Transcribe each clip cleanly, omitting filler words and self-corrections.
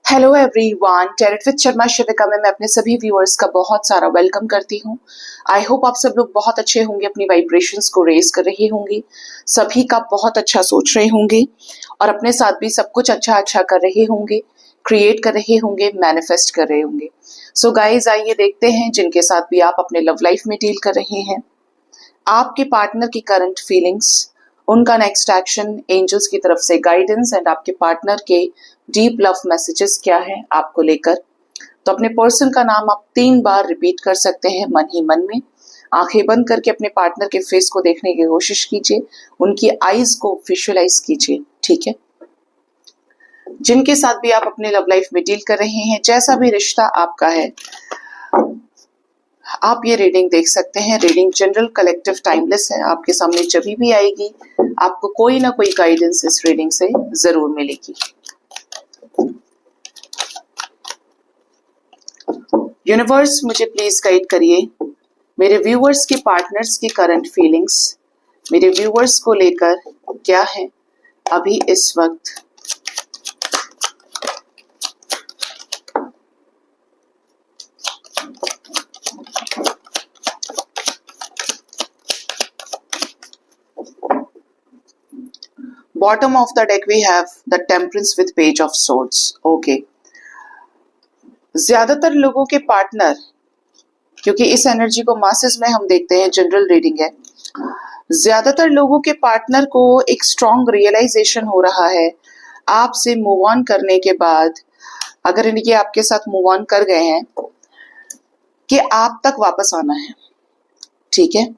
Hello everyone, tarot with Sharma Shivika में मैं अपने सभी व्यूअर्स का बहुत सारा वेलकम करती हूँ। आई होप आप सब लोग बहुत अच्छे होंगे, अपनी वाइब्रेशंस को रेज कर रहे होंगे, सभी का बहुत अच्छा सोच रहे होंगे और अपने साथ भी सब कुछ अच्छा अच्छा कर रहे होंगे, क्रिएट कर रहे होंगे, मैनिफेस्ट कर रहे होंगे। सो गाइज, आइए देखते हैं जिनके साथ भी आप अपने लव लाइफ में डील कर रहे हैं, आपके पार्टनर की करंट फीलिंग्स, उनका नेक्स्ट एक्शन, एंजल्स की तरफ से गाइडेंस एंड आपके पार्टनर के डीप लव मैसेजेस क्या है आपको लेकर। तो अपने पर्सन का नाम आप 3 बार रिपीट कर सकते हैं मन ही मन में। आंखें बंद करके अपने पार्टनर के फेस को देखने की कोशिश कीजिए, उनकी आईज को विजुअलाइज कीजिए। ठीक है, जिनके साथ भी आप अपने लव लाइफ में डील कर रहे हैं, जैसा भी रिश्ता आपका है, आप ये रीडिंग देख सकते हैं। रीडिंग जनरल, कलेक्टिव, टाइमलेस है। आपके सामने जब भी आएगी आपको कोई ना कोई गाइडेंस इस रीडिंग से जरूर मिलेगी। यूनिवर्स, मुझे प्लीज गाइड करिए, मेरे व्यूअर्स के पार्टनर्स की करंट फीलिंग्स मेरे व्यूअर्स को लेकर क्या है अभी इस वक्त। Bottom of the deck we have the temperance with page of swords. Okay, ज्यादातर लोगों के पार्टनर, क्योंकि इस एनर्जी को मासेस में हम देखते हैं, जनरल रीडिंग है, ज्यादातर लोगों के पार्टनर को एक स्ट्रॉन्ग रियलाइजेशन हो रहा है आपसे मूव ऑन करने के बाद, अगर इनके आपके साथ मूव ऑन कर गए हैं, कि आप तक वापस आना है। ठीक है,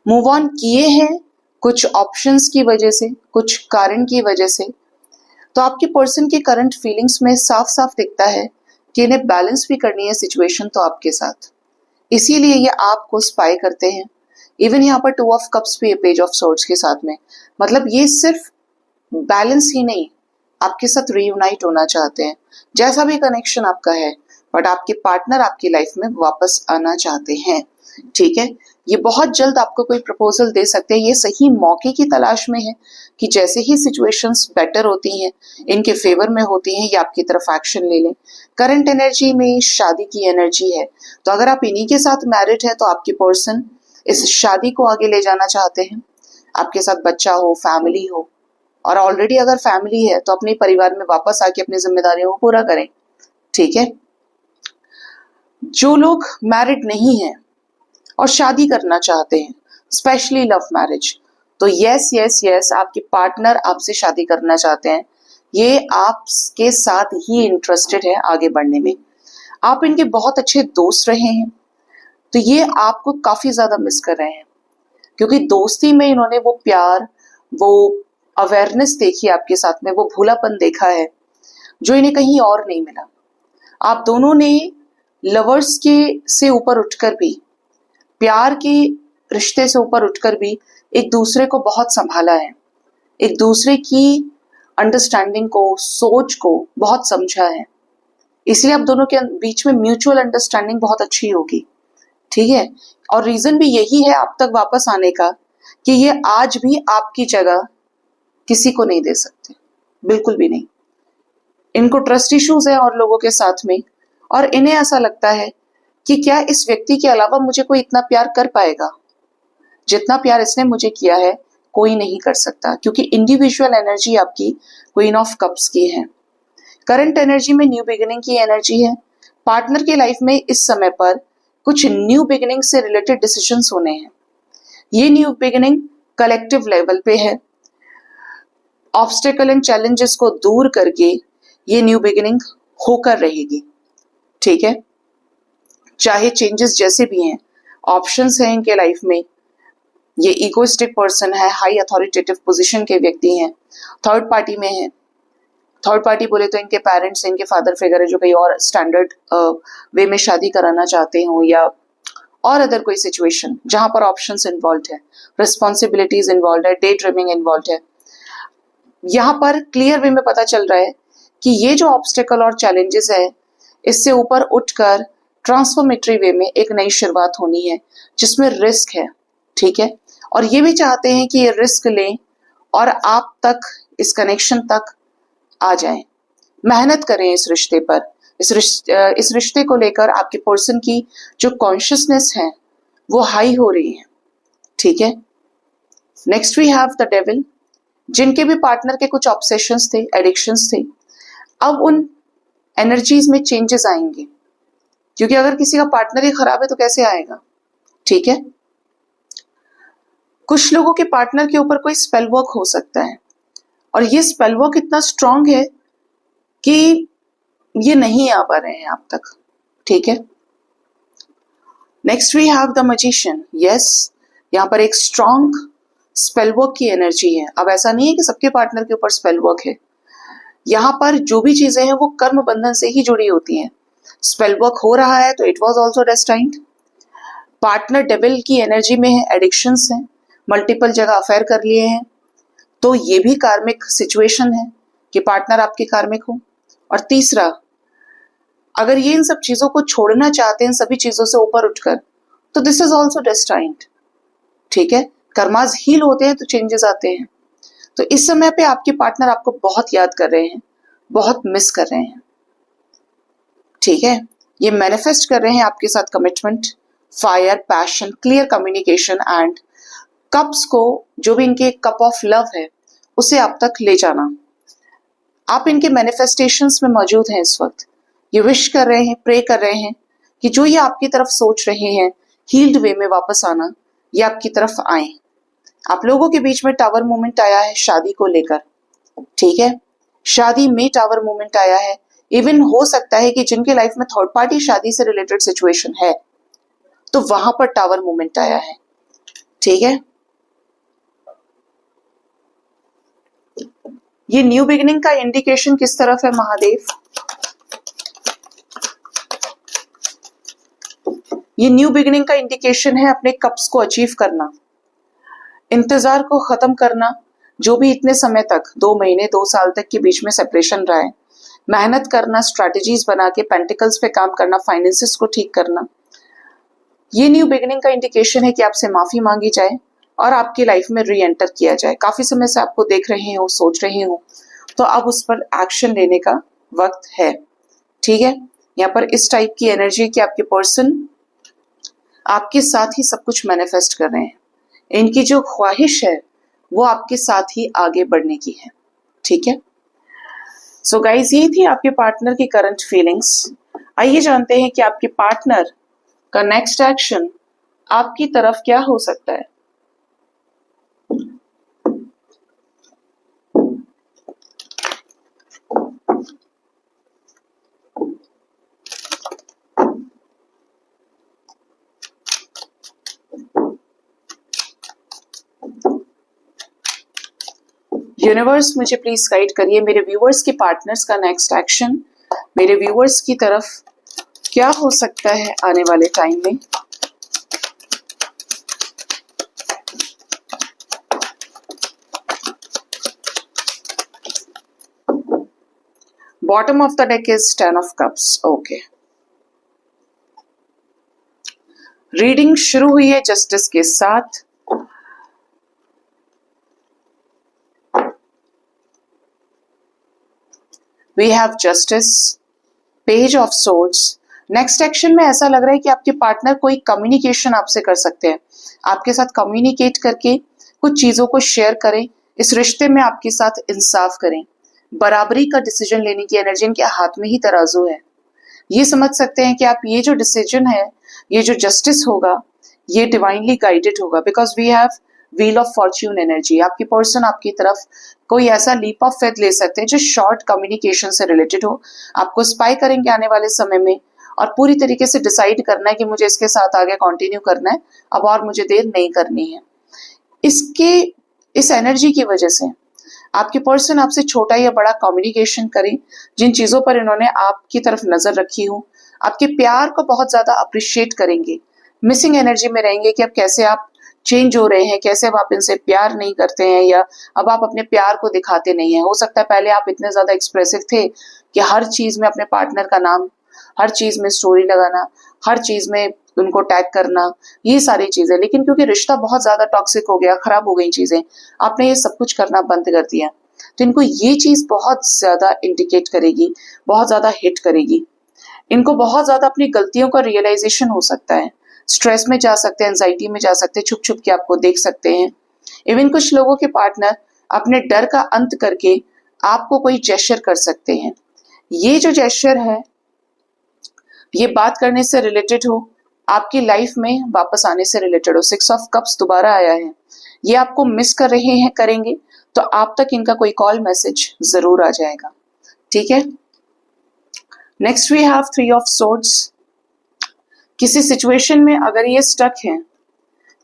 मूव ऑन किए हैं कुछ ऑप्शंस की वजह से, कुछ कारण की वजह से। तो आपके पर्सन की करंट फीलिंग्स में साफ साफ दिखता है कि इन्हें बैलेंस भी करनी है सिचुएशन तो आपके साथ, इसीलिए ये आपको स्पाई करते हैं। इवन यहाँ पर 2 ऑफ कप्स भी है पेज ऑफ सोर्ड्स के साथ में। मतलब ये सिर्फ बैलेंस ही नहीं, आपके साथ रीयूनाइट होना चाहते हैं, जैसा भी कनेक्शन आपका है, बट आपके पार्टनर आपकी लाइफ में वापस आना चाहते हैं। ठीक है, ये बहुत जल्द आपको कोई प्रपोजल दे सकते हैं। ये सही मौके की तलाश में है कि जैसे ही सिचुएशंस बेटर होती हैं, इनके फेवर में होती हैं, ये आपकी तरफ एक्शन ले लें। करंट एनर्जी में शादी की एनर्जी है, तो अगर आप इन्हीं के साथ मैरिड है तो आपके पर्सन इस शादी को आगे ले जाना चाहते हैं, आपके साथ बच्चा हो, फैमिली हो, और ऑलरेडी अगर फैमिली है तो अपने परिवार में वापस आके अपनी जिम्मेदारियों को पूरा करें। ठीक है, जो लोग मैरिड नहीं हैं और शादी करना चाहते हैं, स्पेशली लव मैरिज, तो यस यस यस, आपके पार्टनर आपसे शादी करना चाहते हैं। ये आपके साथ ही इंटरेस्टेड है आगे बढ़ने में। आप इनके बहुत अच्छे दोस्त रहे हैं, तो ये आपको काफी ज्यादा मिस कर रहे हैं, क्योंकि दोस्ती में इन्होंने वो प्यार, वो अवेयरनेस देखी आपके साथ में, वो भूलापन देखा है जो इन्हें कहीं और नहीं मिला। आप दोनों ने लवर्स के से ऊपर उठकर भी, प्यार के रिश्ते से ऊपर उठकर भी एक दूसरे को बहुत संभाला है, एक दूसरे की अंडरस्टैंडिंग को, सोच को बहुत समझा है। इसलिए आप दोनों के बीच में म्यूचुअल अंडरस्टैंडिंग बहुत अच्छी होगी। ठीक है, और रीजन भी यही है आप तक वापस आने का, कि ये आज भी आपकी जगह किसी को नहीं दे सकते, बिल्कुल भी नहीं। इनको ट्रस्ट इश्यूज है और लोगों के साथ में, और इन्हें ऐसा लगता है कि क्या इस व्यक्ति के अलावा मुझे कोई इतना प्यार कर पाएगा जितना प्यार इसने मुझे किया है, कोई नहीं कर सकता, क्योंकि इंडिविजुअल एनर्जी आपकी क्वीन ऑफ कप्स की है। करंट एनर्जी में न्यू बिगिनिंग की एनर्जी है। पार्टनर की लाइफ में इस समय पर कुछ न्यू बिगिनिंग से रिलेटेड डिसीजंस होने हैं। ये न्यू बिगिनिंग कलेक्टिव लेवल पे है। ऑब्स्टेकल एंड चैलेंजेस को दूर करके ये न्यू बिगिनिंग होकर रहेगी। ठीक है, चाहे चेंजेस जैसे भी हैं, ऑप्शंस हैं इनके लाइफ में। ये इगोइस्टिक पर्सन है, हाई अथॉरिटेटिव पोजीशन के व्यक्ति हैं, थर्ड पार्टी में है। थर्ड पार्टी बोले तो इनके पेरेंट्स, इनके फादर फिगर है, जो कहीं और स्टैंडर्ड वे में शादी कराना चाहते हो, या और अदर कोई सिचुएशन जहां पर ऑप्शंस इन्वॉल्व है, रिस्पॉन्सिबिलिटीज इन्वॉल्व है, डे ड्रीमिंग इन्वॉल्व है। यहाँ पर क्लियर वे में पता चल रहा है कि ये जो ऑब्स्टेकल और चैलेंजेस है, इससे ऊपर उठकर ट्रांसफॉर्मेटरी वे में एक नई शुरुआत होनी है जिसमें रिस्क है। ठीक है, और ये भी चाहते हैं कि ये रिस्क लें और आप तक, इस कनेक्शन तक आ जाएं। मेहनत करें इस रिश्ते पर। इस रिश्ते को लेकर आपके पर्सन की जो कॉन्शियसनेस है वो हाई हो रही है। ठीक है। Next we have the devil, जिनके भी पार्टनर के कुछ ऑब्सेशंस थे, एडिक्शंस थे, अब उन एनर्जीज में चेंजेस आएंगे, क्योंकि अगर किसी का पार्टनर ही खराब है तो कैसे आएगा। ठीक है। कुछ लोगों के पार्टनर के ऊपर कोई स्पेल वर्क हो सकता है, और ये स्पेल वर्क इतना स्ट्रांग है कि ये नहीं आ पा रहे हैं आप तक। ठीक है। Next we have the magician. Yes, यहाँ पर एक स्ट्रांग स्पेल वर्क की एनर्जी है। अब ऐसा नहीं है कि सबके पार्टनर के ऊपर स्पेल वर्क है, यहाँ पर जो भी चीजें हैं वो कर्म बंधन से ही जुड़ी होती हैं। स्पेल वर्क हो रहा है तो it was also destined. Partner devil की एनर्जी में है, एडिक्शंस हैं, मल्टीपल जगह अफेयर कर लिए हैं, तो ये भी कार्मिक सिचुएशन है कि पार्टनर आपके कार्मिक हो। और तीसरा, अगर ये इन सब चीजों को छोड़ना चाहते हैं, सभी चीजों से ऊपर उठकर, तो दिस इज ऑल्सो डेस्टाइन्ड। ठीक है। कर्मास हील होते हैं तो चेंजेस आते हैं। तो इस समय पे आपके पार्टनर आपको बहुत याद कर रहे हैं, बहुत मिस कर रहे हैं। ठीक है। ये मैनिफेस्ट कर रहे हैं आपके साथ commitment, fire, passion, clear communication and cups को, जो भी इनके कप ऑफ लव है, उसे आप तक ले जाना। आप इनके मैनिफेस्टेशंस में मौजूद हैं इस वक्त। ये विश कर रहे हैं, प्रे कर रहे हैं कि जो ये आपकी तरफ सोच रहे हैं हील्ड वे में वापस आना, ये आपकी तरफ आए। आप लोगों के बीच में टावर मूवमेंट आया है शादी को लेकर। ठीक है। शादी में टावर मूवमेंट आया है। इवन हो सकता है कि जिनके लाइफ में थर्ड पार्टी शादी से रिलेटेड सिचुएशन है, तो वहां पर टावर मूवमेंट आया है। ठीक है। ये न्यू बिगिनिंग का इंडिकेशन किस तरफ है महादेव? ये न्यू बिगिनिंग का इंडिकेशन है अपने कप्स को अचीव करना, इंतजार को खत्म करना। जो भी इतने समय तक, 2 महीने 2 साल तक के बीच में सेपरेशन रहा है, मेहनत करना, स्ट्रैटेजीज बना के पेंटिकल्स पे काम करना, फाइनेंसेस को ठीक करना। ये न्यू बिगिनिंग का इंडिकेशन है कि आपसे माफी मांगी जाए और आपकी लाइफ में री एंटर किया जाए। काफी समय से आपको देख रहे हो, सोच रहे हो, तो अब उस पर एक्शन लेने का वक्त है। ठीक है। यहाँ पर इस टाइप की एनर्जी कि आपके पर्सन आपके साथ ही सब कुछ मैनिफेस्ट कर रहे हैं। इनकी जो ख्वाहिश है वो आपके साथ ही आगे बढ़ने की है। ठीक है। सो गाइज, ये थी आपके पार्टनर की करंट फीलिंग्स। आइए जानते हैं कि आपके पार्टनर का नेक्स्ट एक्शन आपकी तरफ क्या हो सकता है। यूनिवर्स, मुझे प्लीज गाइड करिए मेरे व्यूअर्स के पार्टनर्स का नेक्स्ट एक्शन मेरे व्यूअर्स की तरफ क्या हो सकता है आने वाले टाइम में। Bottom of the deck is 10 of cups. Okay, reading शुरू हुई है जस्टिस के साथ। We have justice, page of swords. Next action में ऐसा लग रहा है कि आपके पार्टनर कोई कम्युनिकेशन आपसे कर सकते हैं, आपके साथ कम्युनिकेट करके कुछ चीजों को शेयर करें, इस रिश्ते में आपके साथ इंसाफ करें। बराबरी का डिसीजन लेने की एनर्जी इनके हाथ में ही तराजू है। ये समझ सकते हैं कि आप ये जो डिसीजन है, ये जो जस्टिस होगा, ये डिवाइनली गाइडेड होगा, because we have wheel of fortune energy. आपकी पर्सन आपकी तरफ कोई ऐसा लीप ऑफ फेथ ले सकते हैं जो शॉर्ट कम्युनिकेशन से रिलेटेड हो। आपको स्पाई करेंगे आने वाले समय में और पूरी तरीके से डिसाइड करना है कि मुझे इसके साथ आगे कंटिन्यू करना है, अब और मुझे देर नहीं करनी है। इस एनर्जी की वजह से आपके पर्सन आपसे छोटा या बड़ा कम्युनिकेशन करें, जिन चीजों पर इन्होंने आपकी तरफ नजर रखी हो, आपके प्यार को बहुत ज्यादा अप्रिशिएट करेंगे। मिसिंग एनर्जी में रहेंगे कि अब कैसे आप चेंज हो रहे हैं, कैसे अब आप इनसे प्यार नहीं करते हैं, या अब आप अपने प्यार को दिखाते नहीं है। हो सकता है पहले आप इतने ज्यादा एक्सप्रेसिव थे कि हर चीज में अपने पार्टनर का नाम, हर चीज में स्टोरी लगाना, हर चीज में उनको टैग करना, ये सारी चीजें, लेकिन क्योंकि रिश्ता बहुत ज्यादा टॉक्सिक हो गया, खराब हो गई चीजें, आपने ये सब कुछ करना बंद कर दिया। तो इनको ये चीज बहुत ज्यादा इंडिकेट करेगी, बहुत ज्यादा हिट करेगी। इनको बहुत ज्यादा अपनी गलतियों का रियलाइजेशन हो सकता है, स्ट्रेस में जा सकते हैं, एंजाइटी में जा सकते हैं, छुप छुप के आपको देख सकते हैं। इवन कुछ लोगों के पार्टनर अपने डर का अंत करके आपको कोई जेस्चर कर सकते हैं। ये जो जेस्चर है ये बात करने से रिलेटेड हो, आपकी लाइफ में वापस आने से रिलेटेड हो। 6 ऑफ कप्स दोबारा आया है, ये आपको मिस कर रहे हैं, करेंगे तो आप तक इनका कोई कॉल मैसेज जरूर आ जाएगा। ठीक है, next we have 3 of swords. किसी सिचुएशन में अगर ये स्टक है,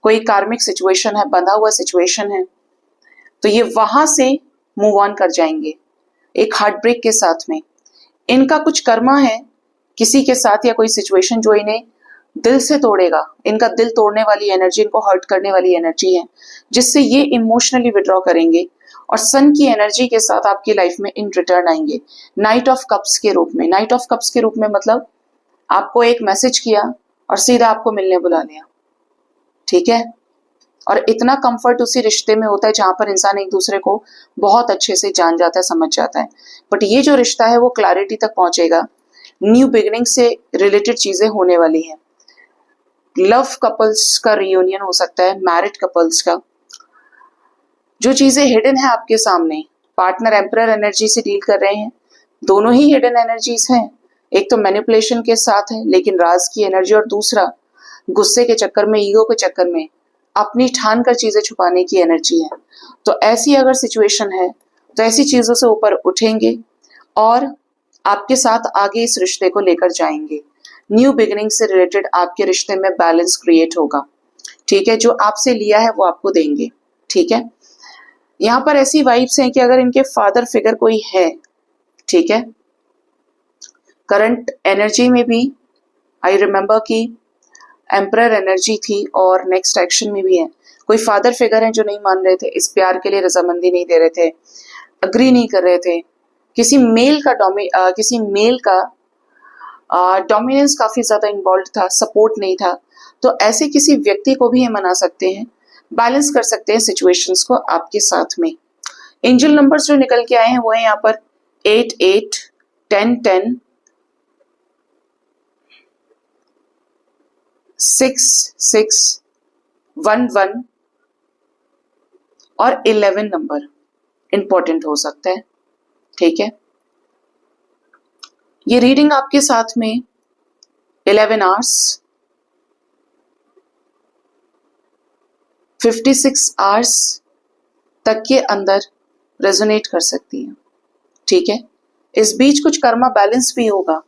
कोई कार्मिक सिचुएशन है, बंधा हुआ सिचुएशन है, तो ये वहां से मूव ऑन कर जाएंगे एक हार्ट ब्रेक के साथ में। इनका कुछ कर्मा है किसी के साथ या कोई सिचुएशन जो इन्हें दिल से तोड़ेगा, इनका दिल तोड़ने वाली एनर्जी, इनको हर्ट करने वाली एनर्जी है, जिससे ये इमोशनली विड्रॉ करेंगे और सन की एनर्जी के साथ आपकी लाइफ में इन रिटर्न आएंगे नाइट ऑफ कप्स के रूप में। नाइट ऑफ कप्स के रूप में मतलब आपको एक मैसेज किया और सीधा आपको मिलने बुला लिया। ठीक है, और इतना कंफर्ट उसी रिश्ते में होता है जहां पर इंसान एक दूसरे को बहुत अच्छे से जान जाता है, समझ जाता है। बट ये जो रिश्ता है वो क्लैरिटी तक पहुंचेगा, न्यू बिगिनिंग से रिलेटेड चीजें होने वाली हैं। लव कपल्स का रियूनियन हो सकता है, मैरिड कपल्स का। जो चीजें हिडन है आपके सामने, पार्टनर एम्परर एनर्जी से डील कर रहे हैं, दोनों ही हिडन एनर्जीज हैं। एक तो मैनिपुलेशन के साथ है लेकिन राज की एनर्जी, और दूसरा गुस्से के चक्कर में, ईगो के चक्कर में अपनी ठान कर चीजें छुपाने की एनर्जी है। तो ऐसी अगर सिचुएशन है तो ऐसी चीजों से ऊपर उठेंगे और आपके साथ आगे इस रिश्ते को लेकर जाएंगे। न्यू बिगिनिंग से रिलेटेड आपके रिश्ते में बैलेंस क्रिएट होगा। ठीक है, जो आपसे लिया है वो आपको देंगे। ठीक है, यहाँ पर ऐसी वाइब्स हैं कि अगर इनके फादर फिगर कोई है, ठीक है, करंट एनर्जी में भी आई रिमेम्बर कि एम्परर एनर्जी थी और नेक्स्ट एक्शन में भी है। कोई फादर फिगर है जो नहीं मान रहे थे, इस प्यार के लिए रजामंदी नहीं दे रहे थे, अग्री नहीं कर रहे थे, किसी मेल का डोमिनेंस काफी ज्यादा इन्वॉल्व था, सपोर्ट नहीं था। तो ऐसे किसी व्यक्ति को भी ये मना सकते हैं, बैलेंस कर सकते हैं सिचुएशंस को आपके साथ में। एंजल नंबर्स जो निकल के आए हैं वो है यहाँ पर 8 8 10 10 6 6 1 1 और 11 नंबर इंपॉर्टेंट हो सकता है। ठीक है, ये रीडिंग आपके साथ में 11 आवर्स 56 आवर्स तक के अंदर रेजोनेट कर सकती है। ठीक है, इस बीच कुछ कर्मा बैलेंस भी होगा,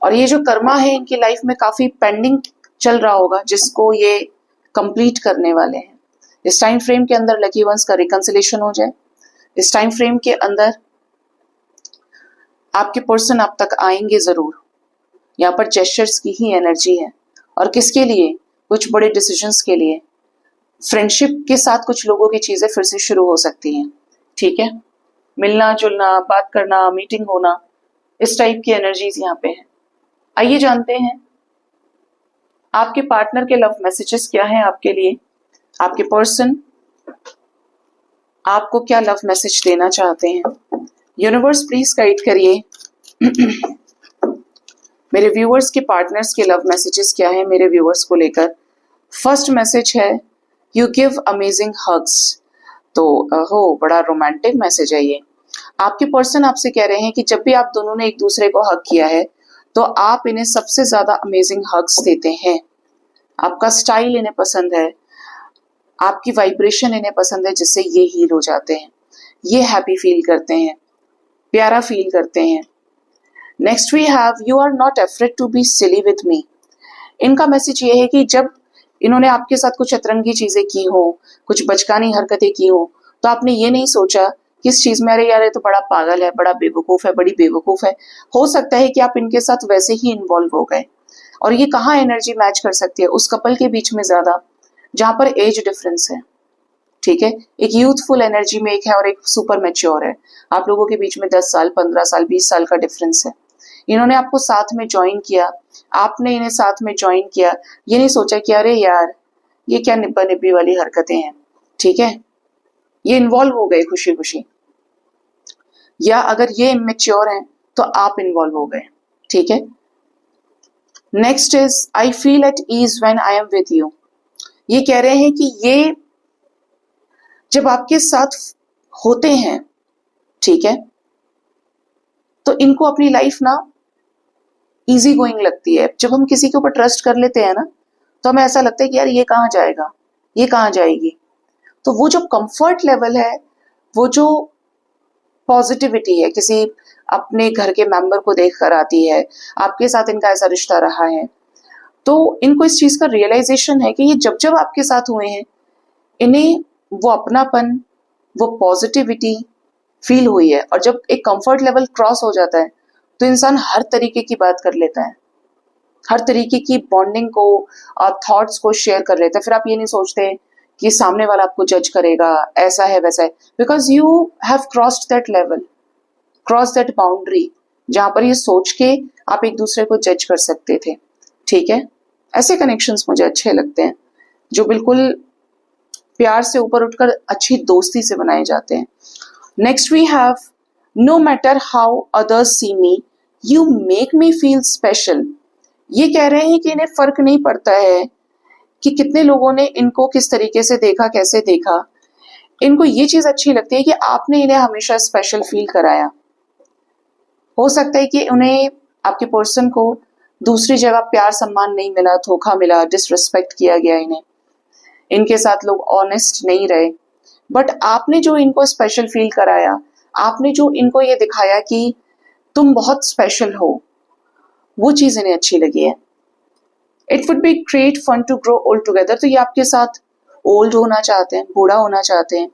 और ये जो कर्मा है इनकी लाइफ में काफी पेंडिंग चल रहा होगा जिसको ये कंप्लीट करने वाले हैं। इस टाइम फ्रेम के अंदर लकी वंस का रिकंसिलेशन हो जाए, इस टाइम फ्रेम के अंदर आपके पर्सन आप तक आएंगे जरूर। यहाँ पर जेस्चर्स की ही एनर्जी है, और किसके लिए? कुछ बड़े डिसीजंस के लिए। फ्रेंडशिप के साथ कुछ लोगों की चीजें फिर से शुरू हो सकती हैं। ठीक है, मिलना जुलना, बात करना, मीटिंग होना, इस टाइप की एनर्जीज यहाँ पे है। आइए जानते हैं आपके पार्टनर के लव मैसेजेस क्या हैं आपके लिए। आपके पर्सन आपको क्या लव मैसेज देना चाहते हैं? यूनिवर्स प्लीज गाइड करिए मेरे व्यूअर्स के पार्टनर्स के लव मैसेजेस क्या है मेरे व्यूअर्स को लेकर। फर्स्ट मैसेज है यू गिव अमेजिंग हग्स। तो हो बड़ा रोमांटिक मैसेज है ये। आपके पर्सन आपसे कह रहे हैं कि जब भी आप दोनों ने एक दूसरे को हग किया है तो आप इन्हें सबसे ज्यादा अमेजिंग हग्स देते हैं। आपका स्टाइल इन्हें पसंद है, आपकी वाइब्रेशन इन्हें पसंद है, जिससे ये हील हो जाते हैं, ये हैप्पी फील करते हैं, प्यारा फील करते हैं। Next we have you are not afraid to be silly with me. इनका मैसेज ये है कि जब इन्होंने आपके साथ कुछ अतरंगी चीजें की हो, कुछ बचकानी हरकतें की हो, तो आपने ये नहीं सोचा कि इस चीज में अरे यार ये तो बड़ा पागल है, बड़ा बेवकूफ है, बड़ी बेवकूफ है। हो सकता है कि आप इनके साथ वैसे ही इन्वॉल्व हो गए। और ये कहाँ एनर्जी मैच कर सकती है? उस कपल के बीच में ज्यादा जहां पर एज डिफरेंस है। ठीक है, एक यूथफुल एनर्जी में एक है और एक सुपर मैच्योर है। आप लोगों के बीच में 10 साल, 15 साल, 20 साल का डिफरेंस है। इन्होंने आपको साथ में ज्वाइन किया, आपने इन्हें साथ में ज्वाइन किया, ये नहीं सोचा कि अरे यार ये क्या निब्बा निब्बी वाली हरकतें हैं। ठीक है, ये इन्वॉल्व हो गए खुशी खुशी, या अगर ये इमेच्योर हैं तो आप इन्वॉल्व हो गए, ठीक है। Next is I feel at ease when I am with you. ये कह रहे हैं कि ये जब आपके साथ होते हैं, ठीक है, तो इनको अपनी लाइफ ना इजी गोइंग लगती है। जब हम किसी के ऊपर ट्रस्ट कर लेते हैं ना, तो हमें ऐसा लगता है कि यार ये कहाँ जाएगा, ये कहाँ जाएगी। तो वो जो कंफर्ट लेवल है, वो जो पॉजिटिविटी है किसी अपने घर के मेंबर को देख कर आती है, आपके साथ इनका ऐसा रिश्ता रहा है, तो इनको इस चीज का रियलाइजेशन है कि ये जब जब आपके साथ हुए हैं, इन्हें वो अपनापन, वो पॉजिटिविटी फील हुई है। और जब एक कंफर्ट लेवल क्रॉस हो जाता है तो इंसान हर तरीके की बात कर लेता है, हर तरीके की बॉन्डिंग को और थॉट्स को शेयर कर लेता है। फिर आप ये नहीं सोचते कि सामने वाला आपको जज करेगा, ऐसा है वैसा है, because you have crossed that level, cross that boundary, जहां पर ये सोच के आप एक दूसरे को जज कर सकते थे, ठीक है। ऐसे कनेक्शंस मुझे अच्छे लगते हैं जो बिल्कुल प्यार से ऊपर उठकर अच्छी दोस्ती से बनाए जाते हैं। Next we have no matter how others see me you make me feel special. ये कह रहे हैं कि इन्हें फर्क नहीं पड़ता है कि कितने लोगों ने इनको किस तरीके से देखा, कैसे देखा, इनको ये चीज अच्छी लगती है कि आपने इन्हें हमेशा स्पेशल फील कराया। हो सकता है कि उन्हें, आपके पर्सन को दूसरी जगह प्यार सम्मान नहीं मिला, धोखा मिला, डिसरिस्पेक्ट किया गया, इनके साथ लोग ऑनेस्ट नहीं रहे, बट आपने जो इनको स्पेशल फील कराया, आपने जो इनको ये दिखाया कि तुम बहुत स्पेशल हो, वो चीज इन्हें अच्छी लगी है। It would be great fun to grow old together. तो ये आपके साथ ओल्ड होना चाहते हैं, बूढ़ा होना चाहते हैं,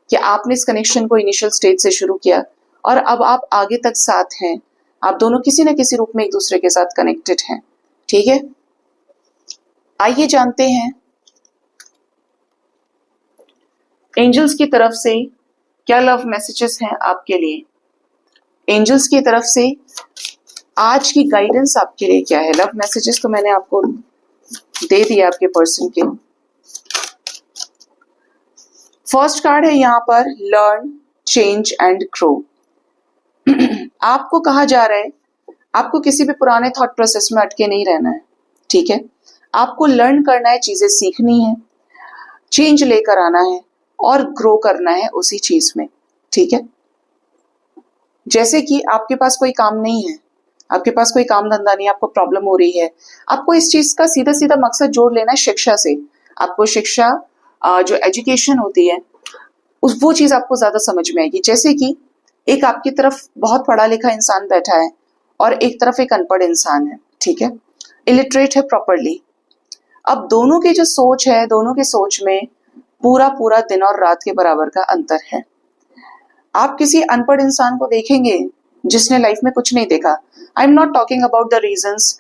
कि आपने इस कनेक्शन को इनिशियल स्टेज से शुरू किया और अब आप आगे तक साथ हैं, आप दोनों किसी न किसी रूप में एक दूसरे के साथ कनेक्टेड हैं, ठीक है। आइए जानते हैं एंजल्स की तरफ से क्या लव मैसेजेस हैं आपके लिए। एंजल्स की तरफ से आज की गाइडेंस आपके लिए क्या है। लव मैसेजेस तो मैंने आपको दे दिया आपके पर्सन के। फर्स्ट कार्ड है यहाँ पर लर्न, चेंज एंड ग्रो। आपको कहा जा रहा है आपको किसी भी पुराने थॉट प्रोसेस में अटके नहीं रहना है, ठीक है। आपको लर्न करना है, चीजें सीखनी है, चेंज लेकर आना है और ग्रो करना है उसी चीज में, ठीक है। जैसे कि आपके पास कोई काम नहीं है, आपके पास कोई काम धंधा नहीं है, आपको प्रॉब्लम हो रही है, आपको इस चीज का सीधा सीधा मकसद जोड़ लेना है शिक्षा से। आपको शिक्षा, जो एजुकेशन होती है, वो चीज आपको ज्यादा समझ में आएगी। जैसे कि एक आपकी तरफ बहुत पढ़ा लिखा इंसान बैठा है और एक तरफ एक अनपढ़ इंसान है, ठीक है, इलिटरेट है प्रॉपरली। अब दोनों की जो सोच है, दोनों की सोच में पूरा पूरा दिन और रात के बराबर का अंतर है। आप किसी अनपढ़ इंसान को देखेंगे जिसने लाइफ में कुछ नहीं देखा, I am not talking about the reasons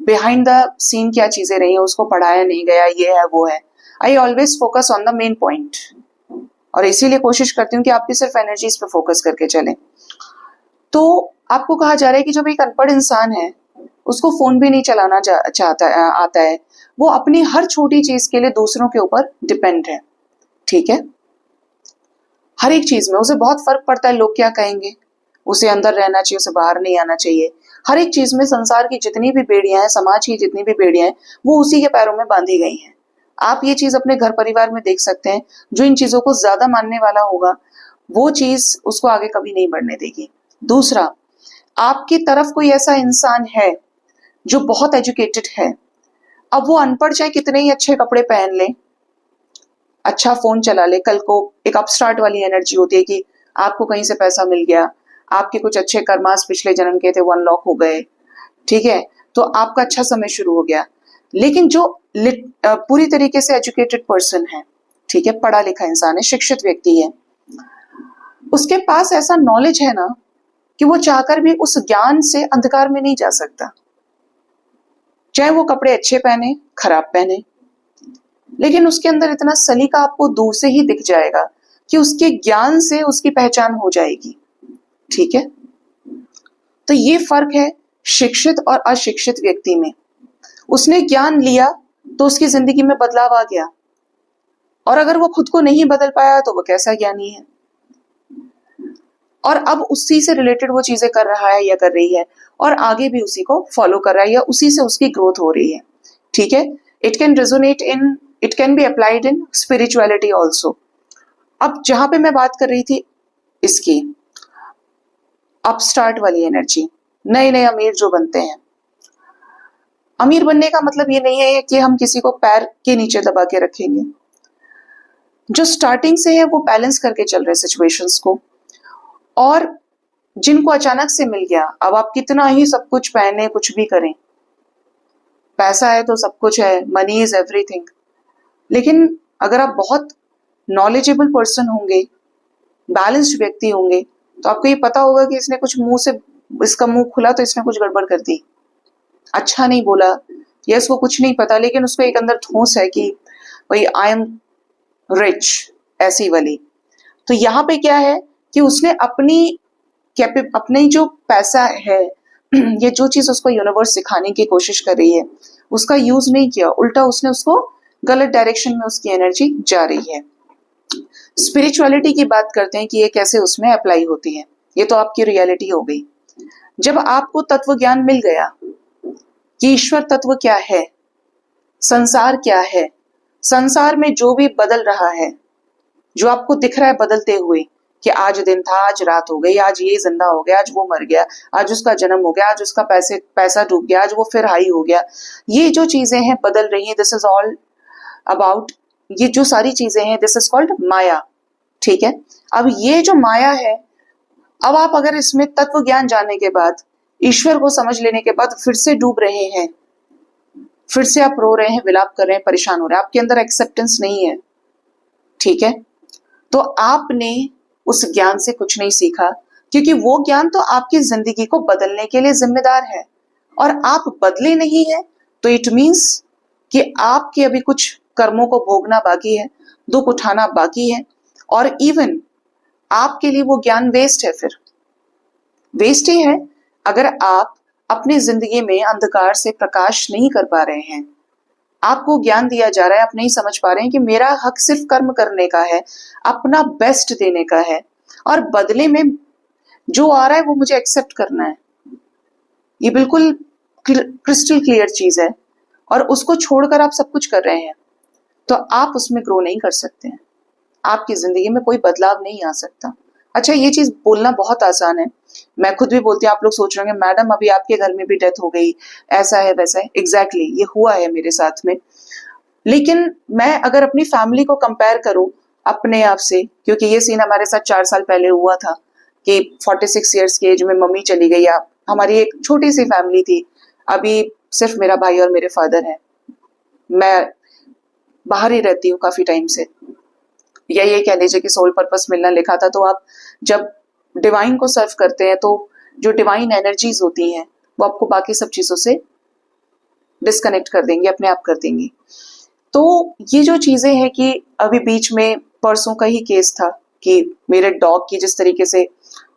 behind the scene, क्या चीजें रही हैं, उसको पढ़ाया नहीं गया, ये है वो है। I always focus on the main point, और इसीलिए कोशिश करती हूँ कि आप भी सिर्फ एनर्जीज पे फोकस करके चलें। तो आपको कहा जा रहा है कि जब एक अनपढ़ इंसान है, उसको फोन भी नहीं चलाना चाहता आता है, वो अपनी हर छोटी चीज के लिए दूसरों के ऊपर डिपेंड है, ठीक है। हर एक चीज में उसे बहुत फर्क पड़ता है लोग क्या कहेंगे, उसे अंदर रहना चाहिए, उसे बाहर नहीं आना चाहिए। हर एक चीज में संसार की जितनी भी बेड़ियां हैं, समाज की जितनी भी बेड़ियां हैं, वो उसी के पैरों में बांधी गई हैं। आप ये चीज अपने घर परिवार में देख सकते हैं। जो इन चीजों को ज्यादा मानने वाला होगा, वो चीज उसको आगे कभी नहीं बढ़ने देगी। दूसरा, आपकी तरफ कोई ऐसा इंसान है जो बहुत एजुकेटेड है, अब वो अनपढ़ चाहे कितने ही अच्छे कपड़े पहन ले, अच्छा फोन चला ले, कल को एक अपस्टार्ट वाली एनर्जी होती है कि आपको कहीं से पैसा मिल गया, आपके कुछ अच्छे कर्मास पिछले जन्म के थे वो अनलॉक हो गए, ठीक है, तो आपका अच्छा समय शुरू हो गया। लेकिन जो पूरी तरीके से एजुकेटेड पर्सन है, ठीक है, पढ़ा लिखा इंसान है, शिक्षित व्यक्ति है, उसके पास ऐसा नॉलेज है ना कि वो चाहकर भी उस ज्ञान से अंधकार में नहीं जा सकता। चाहे वो कपड़े अच्छे पहने, खराब पहने, लेकिन उसके अंदर इतना सलीका आपको दूर से ही दिख जाएगा कि उसके ज्ञान से उसकी पहचान हो जाएगी, ठीक है। तो ये फर्क है शिक्षित और अशिक्षित व्यक्ति में। उसने ज्ञान लिया तो उसकी जिंदगी में बदलाव आ गया, और अगर वो खुद को नहीं बदल पाया तो वो कैसा ज्ञानी है। और अब उसी से रिलेटेड वो चीजें कर रहा है या कर रही है और आगे भी उसी को फॉलो कर रहा है या उसी से उसकी ग्रोथ हो रही है। ठीक है, it can be applied in spirituality also. अब जहां पे मैं बात कर रही थी इसकी अपस्टार्ट वाली एनर्जी, नए नए अमीर जो बनते हैं, अमीर बनने का मतलब ये नहीं है कि हम किसी को पैर के नीचे दबा के रखेंगे। जो स्टार्टिंग से है वो बैलेंस करके चल रहे सिचुएशंस को, और जिनको अचानक से मिल गया, अब आप कितना ही सब कुछ पहने कुछ भी करें, पैसा है तो सब कुछ है, मनी इज एवरीथिंग, लेकिन अगर आप बहुत नॉलेजेबल पर्सन होंगे, बैलेंस्ड व्यक्ति होंगे, तो आपको ये पता होगा कि इसने कुछ मुंह से, इसका मुंह खुला तो इसने कुछ गड़बड़ कर दी, अच्छा नहीं बोला या इसको कुछ नहीं पता, लेकिन उसको एक अंदर ठोस है कि भाई आई एम रिच, ऐसी वाली। तो यहाँ पे क्या है कि उसने अपनी जो पैसा है ये जो चीज उसको यूनिवर्स सिखाने की कोशिश कर रही है उसका यूज नहीं किया, उल्टा उसने उसको गलत डायरेक्शन में उसकी एनर्जी जा रही है। स्पिरिचुअलिटी की बात करते हैं कि ये कैसे उसमें अप्लाई होती है, ये तो आपकी रियलिटी हो गई। जब आपको तत्व ज्ञान मिल गया कि ईश्वर तत्व क्या है, संसार क्या है, संसार में जो भी बदल रहा है, जो आपको दिख रहा है बदलते हुए कि आज दिन था, आज रात हो गई, आज ये जिंदा हो गया, आज वो मर गया, आज उसका जन्म हो गया, आज उसका पैसा डूब गया, आज वो फिर हाई हो गया, ये जो चीजें हैं बदल रही हैं, दिस इज ऑल अबाउट, ये जो सारी चीजें हैं दिस इज कॉल्ड माया। ठीक है, अब ये जो माया है, अब आप अगर इसमें तत्व ज्ञान जानने के बाद, ईश्वर को समझ लेने के बाद फिर से डूब रहे हैं, फिर से आप रो रहे हैं, विलाप कर रहे हैं, परेशान हो रहे हैं, आपके अंदर एक्सेप्टेंस नहीं है, ठीक है, तो आपने उस ज्ञान से कुछ नहीं सीखा, क्योंकि वो ज्ञान तो आपकी जिंदगी को बदलने के लिए जिम्मेदार है, और आप बदले नहीं है तो इट मीन्स कि आपके अभी कुछ कर्मों को भोगना बाकी है, दुख उठाना बाकी है, और इवन आपके लिए वो ज्ञान वेस्ट है, फिर वेस्ट ही है अगर आप अपनी जिंदगी में अंधकार से प्रकाश नहीं कर पा रहे हैं। आपको ज्ञान दिया जा रहा है, आप नहीं समझ पा रहे हैं कि मेरा हक सिर्फ कर्म करने का है, अपना बेस्ट देने का है, और बदले में जो आ रहा है वो मुझे एक्सेप्ट करना है। ये बिल्कुल क्रिस्टल क्लियर चीज है, और उसको छोड़कर आप सब कुछ कर रहे हैं तो आप उसमें ग्रो नहीं कर सकते हैं, आपकी जिंदगी में कोई बदलाव नहीं आ सकता। अच्छा, ये चीज बोलना बहुत आसान है, मैं खुद भी बोलती हूँ, आप लोग सोच रहे होंगे मैडम अभी आपके घर में भी डेथ हो गई, ऐसा है वैसा है, एग्जैक्टली ये हुआ है मेरे साथ में। लेकिन मैं अगर अपनी फैमिली को कंपेयर करूं अपने आप से, क्योंकि ये सीन हमारे साथ 4 साल पहले हुआ था कि 46 ईयर्स की एज में मम्मी चली गई, हमारी एक छोटी सी फैमिली थी, अभी सिर्फ मेरा भाई और मेरे फादर हैं, मैं बाहर ही रहती हूँ काफी टाइम से, या ये कह लीजिए कि सोल पर्पस मिलना लिखा था। तो आप जब डिवाइन को सर्व करते हैं तो जो डिवाइन एनर्जीज होती हैं वो आपको बाकी सब चीजों से डिस्कनेक्ट कर देंगी, अपने आप कर देंगी। तो ये जो चीजें हैं कि अभी बीच में परसों का ही केस था कि मेरे डॉग की जिस तरीके से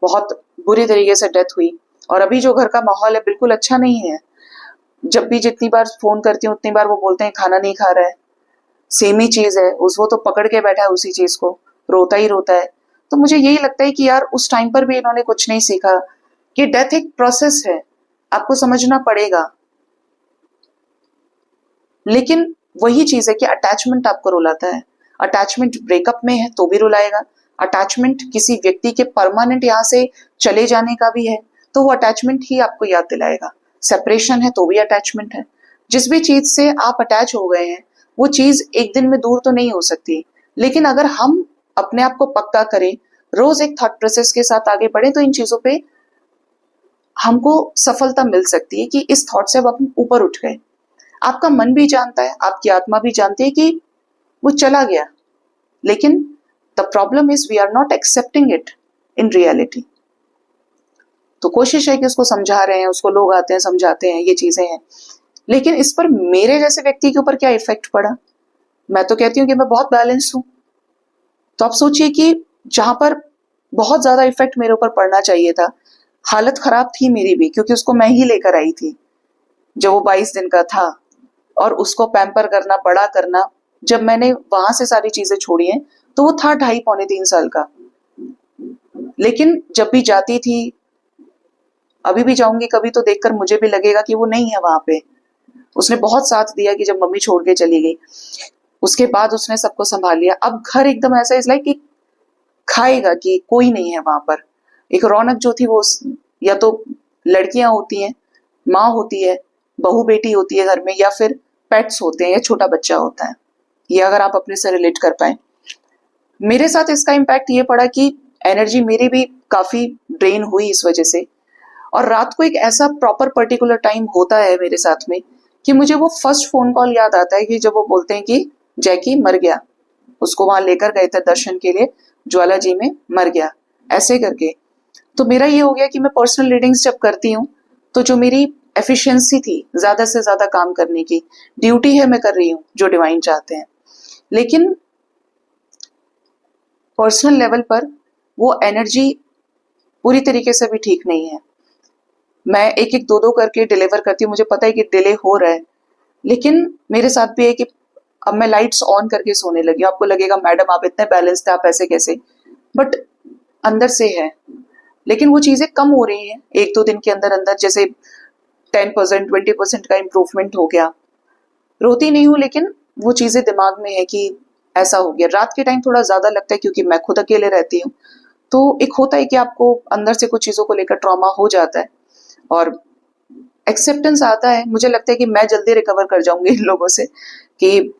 बहुत बुरी तरीके से डेथ हुई, और अभी जो घर का माहौल है बिल्कुल अच्छा नहीं है। जब भी जितनी बार फोन करती हूँ उतनी बार वो बोलते हैं खाना नहीं खा रहा है, सेम ही चीज है, वो तो पकड़ के बैठा है उसी चीज को, रोता ही रोता है। तो मुझे यही लगता है कि यार उस टाइम पर भी इन्होंने कुछ नहीं सीखा कि डेथ एक प्रोसेस है, आपको समझना पड़ेगा। लेकिन वही चीज है कि अटैचमेंट आपको रुलाता है, अटैचमेंट ब्रेकअप में है तो भी रुलाएगा, अटैचमेंट किसी व्यक्ति के परमानेंट यहाँ से चले जाने का भी है तो वो अटैचमेंट ही आपको याद दिलाएगा, सेपरेशन है तो भी अटैचमेंट है। जिस भी चीज से आप अटैच हो गए हैं वो चीज एक दिन में दूर तो नहीं हो सकती, लेकिन अगर हम अपने आप को पक्का करें, रोज एक थॉट प्रोसेस के साथ आगे बढ़े, तो इन चीजों पे हमको सफलता मिल सकती है कि इस थॉट से अब हम ऊपर उठ गए। आपका मन भी जानता है, आपकी आत्मा भी जानती है कि वो चला गया, लेकिन the problem is we are not accepting it in reality. तो कोशिश है कि उसको समझा रहे हैं, उसको लोग आते हैं समझाते हैं, ये चीजें हैं, लेकिन इस पर मेरे जैसे व्यक्ति के ऊपर क्या इफेक्ट पड़ा? मैं तो कहती हूँ कि मैं बहुत बैलेंस हूं। तो आप सोचिए कि जहां पर बहुत ज्यादा इफेक्ट मेरे ऊपर पड़ना चाहिए था, हालत खराब थी मेरी भी, क्योंकि उसको मैं ही लेकर आई थी जब वो 22 दिन का था, और उसको पैम्पर करना, बड़ा करना जब मैंने वहां से सारी चीजें छोड़ी हैं तो वो था 2.5-3 साल का। लेकिन जब भी जाती थी, अभी भी जाऊंगी कभी तो देखकर मुझे भी लगेगा कि वो नहीं है वहां पे। उसने बहुत साथ दिया कि जब मम्मी छोड़ के चली गई, उसके बाद उसने सबको संभाल लिया। अब घर एकदम ऐसा इज लाइक कि खाएगा कि कोई नहीं है वहां पर। एक रौनक जो थी वो या तो लड़कियां होती हैं, माँ होती है, बहू बेटी होती है घर में, या फिर पेट्स होते हैं या छोटा बच्चा होता है। ये अगर आप अपने से रिलेट कर पाए। मेरे साथ इसका इम्पैक्ट ये पड़ा कि एनर्जी मेरी भी काफी ड्रेन हुई इस वजह से। और रात को एक ऐसा प्रॉपर पर्टिकुलर टाइम होता है मेरे साथ में कि मुझे वो फर्स्ट फोन कॉल याद आता है कि जब वो बोलते हैं कि जैकी मर गया, उसको वहां लेकर गए थे दर्शन के लिए, ज्वाला जी में मर गया, ऐसे करके। तो मेरा ये हो गया कि मैं पर्सनल रीडिंग्स जब करती हूँ तो जो मेरी एफिशिएंसी थी ज्यादा से ज्यादा काम करने की, ड्यूटी है मैं कर रही हूँ जो डिवाइन चाहते हैं, लेकिन पर्सनल लेवल पर वो एनर्जी पूरी तरीके से भी ठीक नहीं है। मैं एक एक दो करके डिलीवर करती हूँ, मुझे पता है कि डिले हो रहा है, लेकिन मेरे साथ भी है कि अब मैं लाइट्स ऑन करके सोने लगी हूँ। आपको लगेगा मैडम आप इतने बैलेंस्ड है, आप ऐसे कैसे, बट अंदर से है। लेकिन वो चीजें कम हो रही हैं 1-2 दिन के अंदर अंदर, जैसे 10% 20% का इम्प्रूवमेंट हो गया। रोती नहीं हूँ लेकिन वो चीजें दिमाग में है कि ऐसा हो गया। रात के टाइम थोड़ा ज्यादा लगता है क्योंकि मैं खुद अकेले रहती हूँ, तो एक होता है कि आपको अंदर से कुछ चीजों को लेकर ट्रॉमा हो जाता है और एक्सेप्टेंस आता है। मुझे लगता है कि मैं जल्दी रिकवर कर जाऊंगी इन लोगों से, कि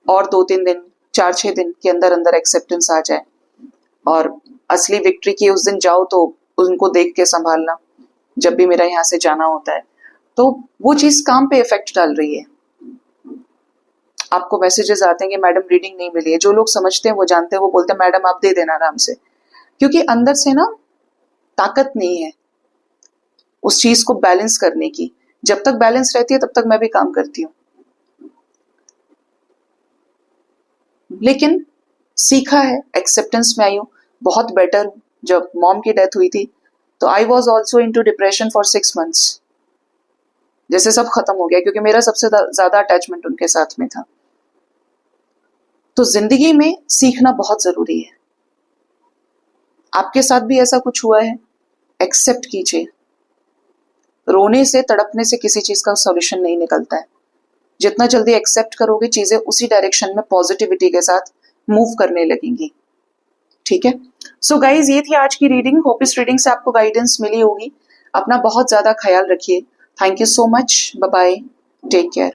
और 2-3 दिन 4-6 दिन के अंदर अंदर एक्सेप्टेंस आ जाए और असली विक्ट्री की उस दिन जाओ तो उनको देख के संभालना जब भी मेरा यहाँ से जाना होता है। तो वो चीज काम पे इफेक्ट डाल रही है। आपको मैसेजेस आते हैं कि मैडम रीडिंग नहीं मिली है। जो लोग समझते हैं वो जानते हैं, वो बोलते हैं मैडम आप दे देना आराम से, क्योंकि अंदर से ना ताकत नहीं है उस चीज को बैलेंस करने की। जब तक बैलेंस रहती है तब तक मैं भी काम करती हूँ, लेकिन सीखा है, एक्सेप्टेंस में आई हूँ, बहुत बेटर हूँ। जब मॉम की डेथ हुई थी तो I was also into depression for 6 months। जैसे सब खत्म हो गया क्योंकि मेरा सबसे ज्यादा अटैचमेंट उनके साथ में था। तो जिंदगी में सीखना बहुत जरूरी है। आपके साथ भी ऐसा कुछ हुआ है, एक्सेप्ट कीजिए। रोने से तड़पने से किसी चीज का सॉल्यूशन नहीं निकलता है। जितना जल्दी एक्सेप्ट करोगे चीजें उसी डायरेक्शन में पॉजिटिविटी के साथ मूव करने लगेंगी। ठीक है, सो गाइज ये थी आज की रीडिंग। होप इस रीडिंग से आपको गाइडेंस मिली होगी। अपना बहुत ज्यादा ख्याल रखिए। Thank you so much, bye bye, take care.